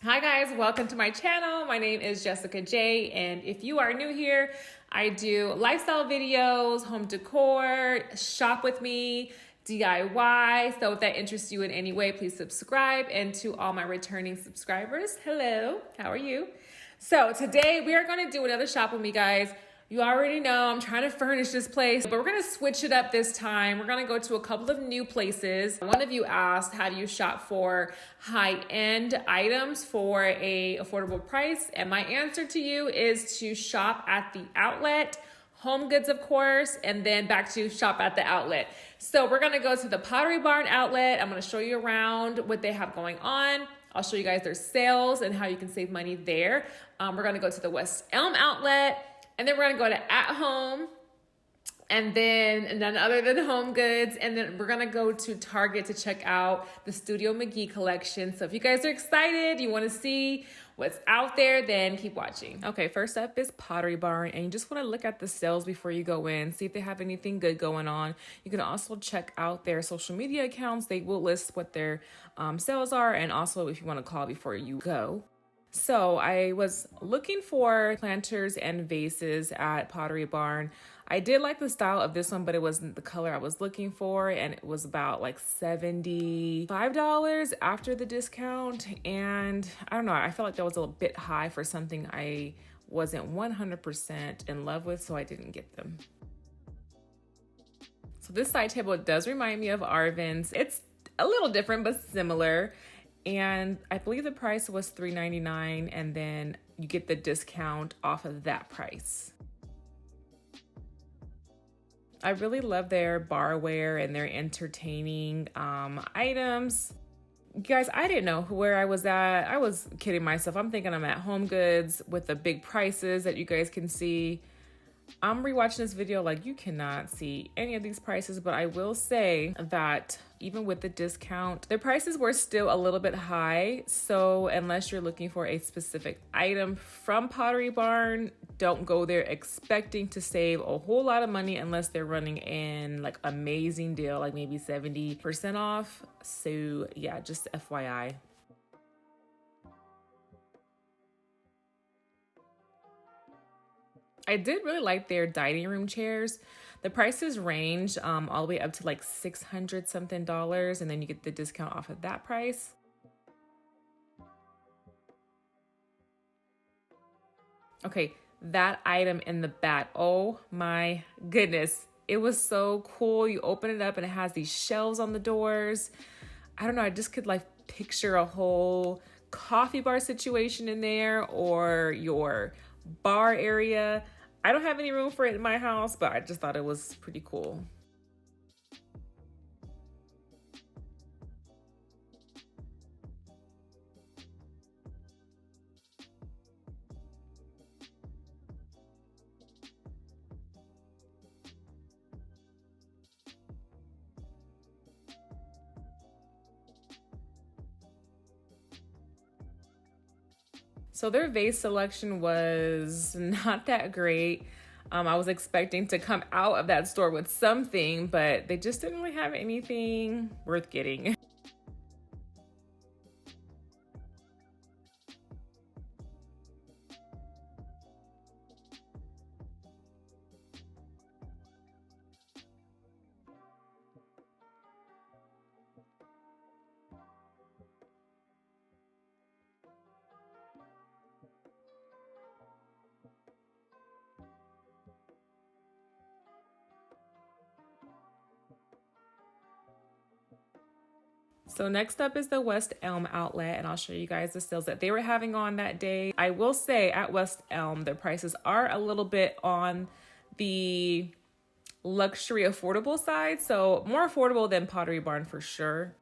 Hi guys, welcome to my channel. My name is Jessica J, and if you are new here, I do lifestyle videos, home decor, shop with me, DIY. So if that interests you in any way, please subscribe. And to all my returning subscribers, hello, how are you? So today we are going to do another shop with me, guys. You already know I'm trying to furnish this place, but we're gonna switch it up this time. We're gonna go to a couple of new places. One of you asked, how do you shop for high-end items for a affordable price? And my answer to you is to shop at the outlet, Homegoods, of course, and then back to shop at the outlet. So we're gonna go to the Pottery Barn Outlet. I'm gonna show you around what they have going on. I'll show you guys their sales and how you can save money there. We're gonna go to the Elm Outlet. And then we're gonna go to At Home, and then none other than HomeGoods. And then we're gonna go to Target to check out the Studio McGee collection. So if you guys are excited, you wanna see what's out there, then keep watching. Okay, first up is Pottery Barn, and you just wanna look at the sales before you go in, see if they have anything good going on. You can also check out their social media accounts. They will list what their sales are, and also if you wanna call before you go. So I was looking for planters and vases at Pottery Barn. I did like the style of this one, but it wasn't the color I was looking for. And it was about like $75 after the discount. And I don't know, I felt like that was a little bit high for something I wasn't 100% in love with, so I didn't get them. So this side table does remind me of Arvin's. It's a little different, but similar. And I believe the price was $3.99, and then you get the discount off of that price. I really love their barware and their entertaining items. You guys, I didn't know where I was at. I was kidding myself. I'm thinking I'm at HomeGoods with the big prices that you guys can see. I'm rewatching this video like you cannot see any of these prices, but I will say that even with the discount, their prices were still a little bit high. So unless you're looking for a specific item from Pottery Barn, don't go there expecting to save a whole lot of money unless they're running in like amazing deal, like maybe 70% off. So yeah, just FYI. I did really like their dining room chairs. The prices range all the way up to like $600 something, and then you get the discount off of that price. Okay, that item in the back, oh my goodness. It was so cool. You open it up and it has these shelves on the doors. I don't know, I just could like picture a whole coffee bar situation in there, or your bar area. I don't have any room for it in my house, but I just thought it was pretty cool. So their vase selection was not that great. I was expecting to come out of that store with something, but they just didn't really have anything worth getting. So next up is the West Elm Outlet, and I'll show you guys the sales that they were having on that day. I will say at West Elm, their prices are a little bit on the luxury affordable side, so more affordable than Pottery Barn for sure.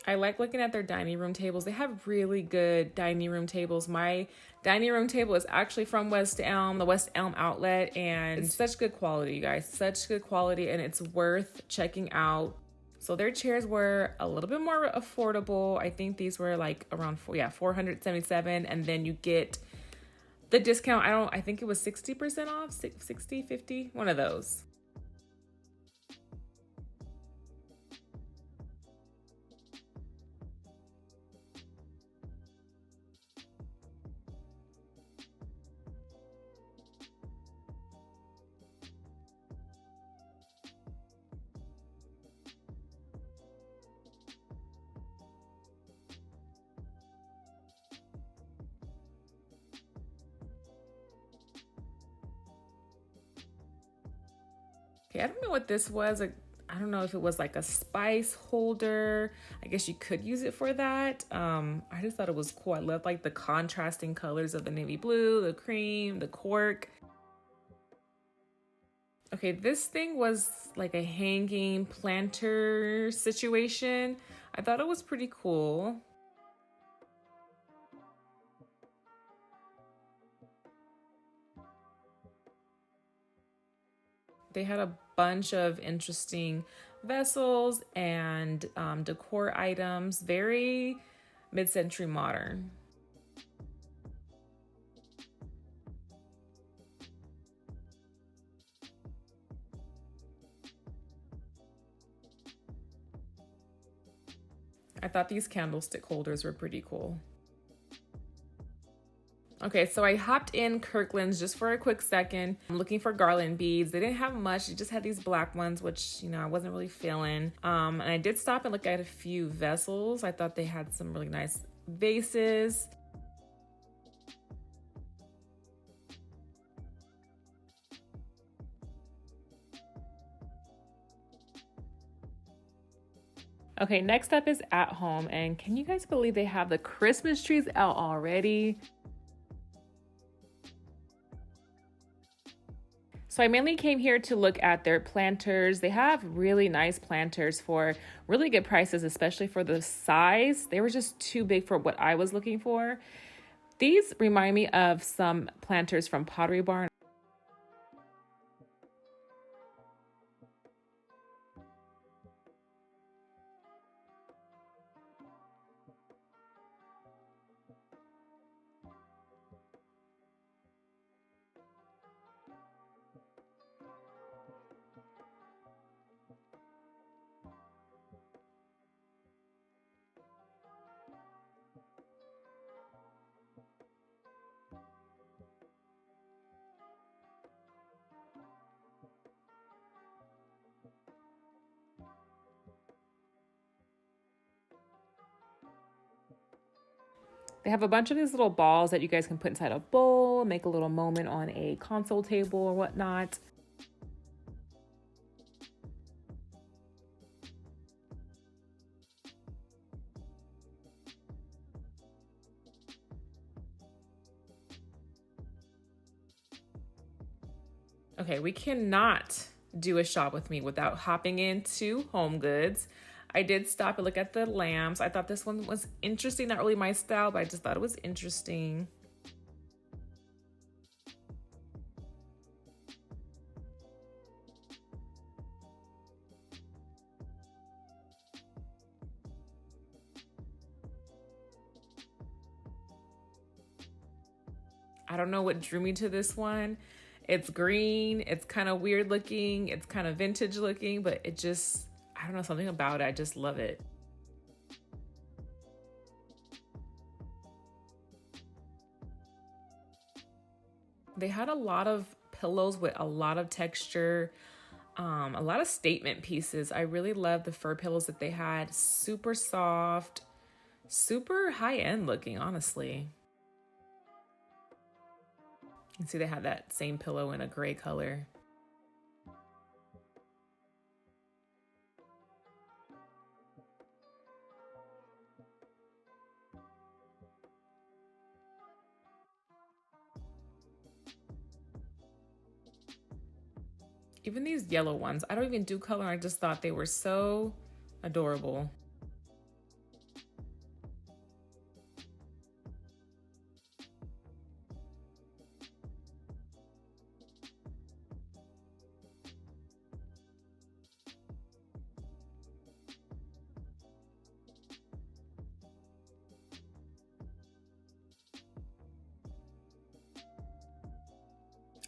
I like looking at their dining room tables. They have really good dining room tables. My dining room table is actually from West Elm, the West Elm Outlet, and it's such good quality, you guys. Such good quality, and it's worth checking out. So their chairs were a little bit more affordable. I think these were like around $477, and then you get the discount, I think it was 60% off, 60, 50, one of those. Okay, I don't know what this was. I don't know if it was like a spice holder. I guess you could use it for that. I just thought it was cool. I love like the contrasting colors of the navy blue, the cream, the cork. Okay, this thing was like a hanging planter situation. I thought it was pretty cool. They had a bunch of interesting vessels and decor items, very mid-century modern. I thought these candlestick holders were pretty cool. Okay, so I hopped in Kirklands just for a quick second. I'm looking for garland beads. They didn't have much. They just had these black ones, which, I wasn't really feeling. And I did stop and look at a few vessels. I thought they had some really nice vases. Okay, next up is At Home. And can you guys believe they have the Christmas trees out already? So I mainly came here to look at their planters. They have really nice planters for really good prices, especially for the size. They were just too big for what I was looking for. These remind me of some planters from Pottery Barn. They have a bunch of these little balls that you guys can put inside a bowl, make a little moment on a console table or whatnot. Okay, we cannot do a shop with me without hopping into Homegoods. I did stop and look at the lamps. I thought this one was interesting, not really my style, but I just thought it was interesting. I don't know what drew me to this one. It's green, it's kind of weird looking, it's kind of vintage looking, but it just, I don't know, something about it. I just love it. They had a lot of pillows with a lot of texture, a lot of statement pieces. I really love the fur pillows that they had. Super soft, super high-end looking, honestly. You can see they had that same pillow in a gray color. Even these yellow ones, I don't even do color. I just thought they were so adorable.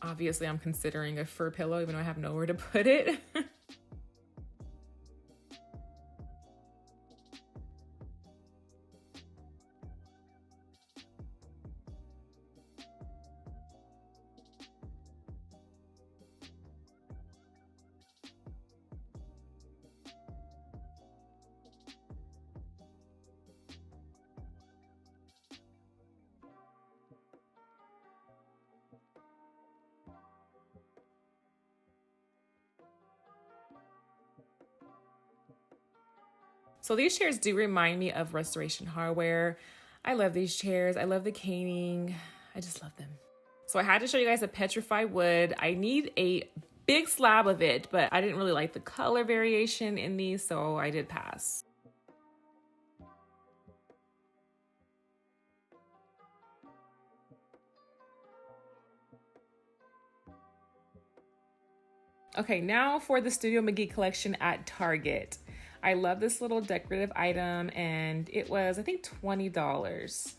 Obviously, I'm considering a fur pillow, even though I have nowhere to put it. So these chairs do remind me of Restoration Hardware. I love these chairs. I love the caning. I just love them. So I had to show you guys a petrified wood. I need a big slab of it, but I didn't really like the color variation in these, so I did pass. Okay, now for the Studio McGee collection at Target. I love this little decorative item, and it was, I think, $20.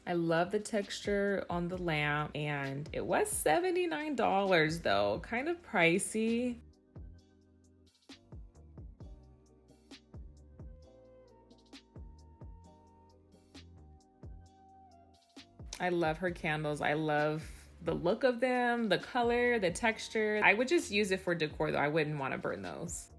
I love the texture on the lamp, and it was $79 though, kind of pricey. I love her candles. I love the look of them, the color, the texture. I would just use it for decor though. I wouldn't want to burn those.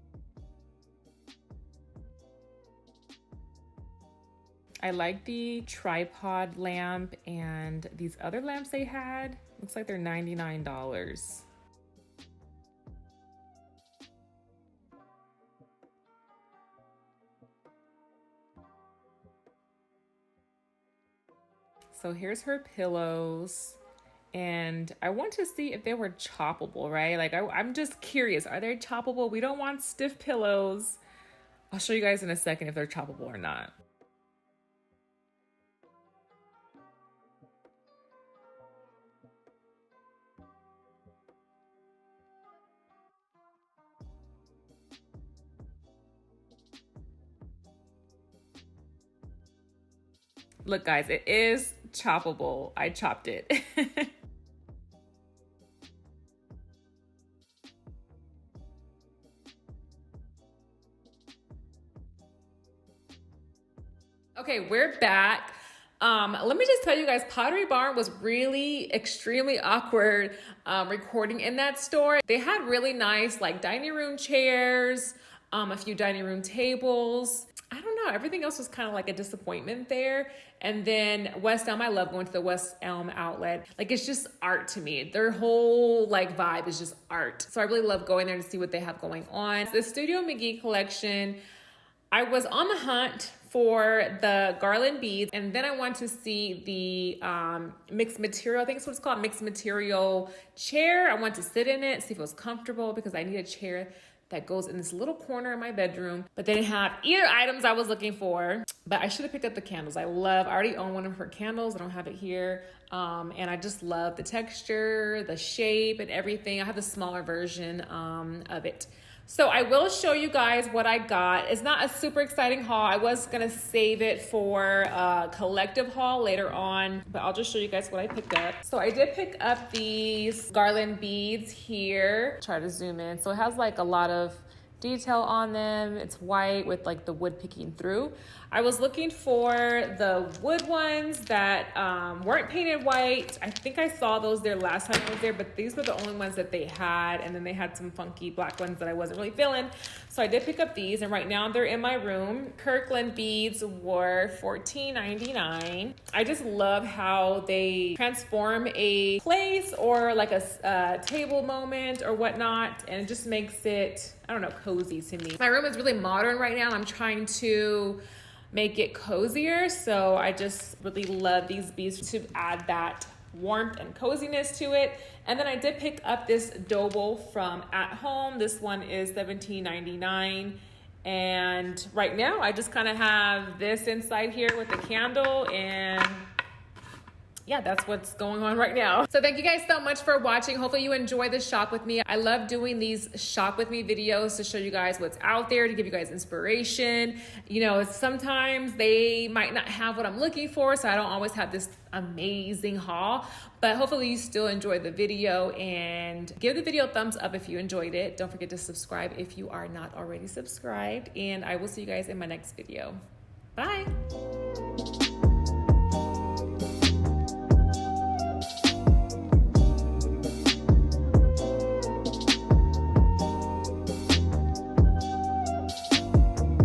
I like the tripod lamp and these other lamps they had. Looks like they're $99. So here's her pillows, and I want to see if they were choppable, right? Like I'm just curious, are they choppable? We don't want stiff pillows. I'll show you guys in a second if they're choppable or not. Look guys, it is choppable. I chopped it. Okay, we're back. Let me just tell you guys, Pottery Barn was really extremely awkward recording in that store. They had really nice like dining room chairs, a few dining room tables. I don't know, everything else was kind of like a disappointment there. And then West Elm, I love going to the West Elm Outlet. Like it's just art to me. Their whole like vibe is just art. So I really love going there to see what they have going on. The Studio McGee collection, I was on the hunt for the garland beads, and then I want to see the mixed material, I think it's what it's called, mixed material chair. I want to sit in it, see if it was comfortable, because I need a chair that goes in this little corner in my bedroom. But they didn't have either items I was looking for, but I should have picked up the candles. I already own one of her candles. I don't have it here. And I just love the texture, the shape and everything. I have the smaller version of it. So I will show you guys what I got. It's not a super exciting haul. I was gonna save it for a collective haul later on, but I'll just show you guys what I picked up. So I did pick up these garland beads here. Try to zoom in. So it has like a lot of detail on them. It's white with like the wood picking through. I was looking for the wood ones that weren't painted white. I think I saw those there last time I was there, but these were the only ones that they had. And then they had some funky black ones that I wasn't really feeling. So I did pick up these, and right now they're in my room. Kirkland beads were $14.99. I just love how they transform a place or like a table moment or whatnot, and it just makes it, I don't know, cozy to me. My room is really modern right now. I'm trying to make it cozier, so I just really love these beads to add that warmth and coziness to it. And then I did pick up this Doble from At Home. This one is $17.99. And right now I just kind of have this inside here with the candle, and yeah, that's what's going on right now. So thank you guys so much for watching. Hopefully you enjoy this shop with me. I love doing these shop with me videos to show you guys what's out there, to give you guys inspiration. You know, sometimes they might not have what I'm looking for, so I don't always have this amazing haul, but hopefully you still enjoyed the video, and give the video a thumbs up if you enjoyed it. Don't forget to subscribe if you are not already subscribed, and I will see you guys in my next video. Bye.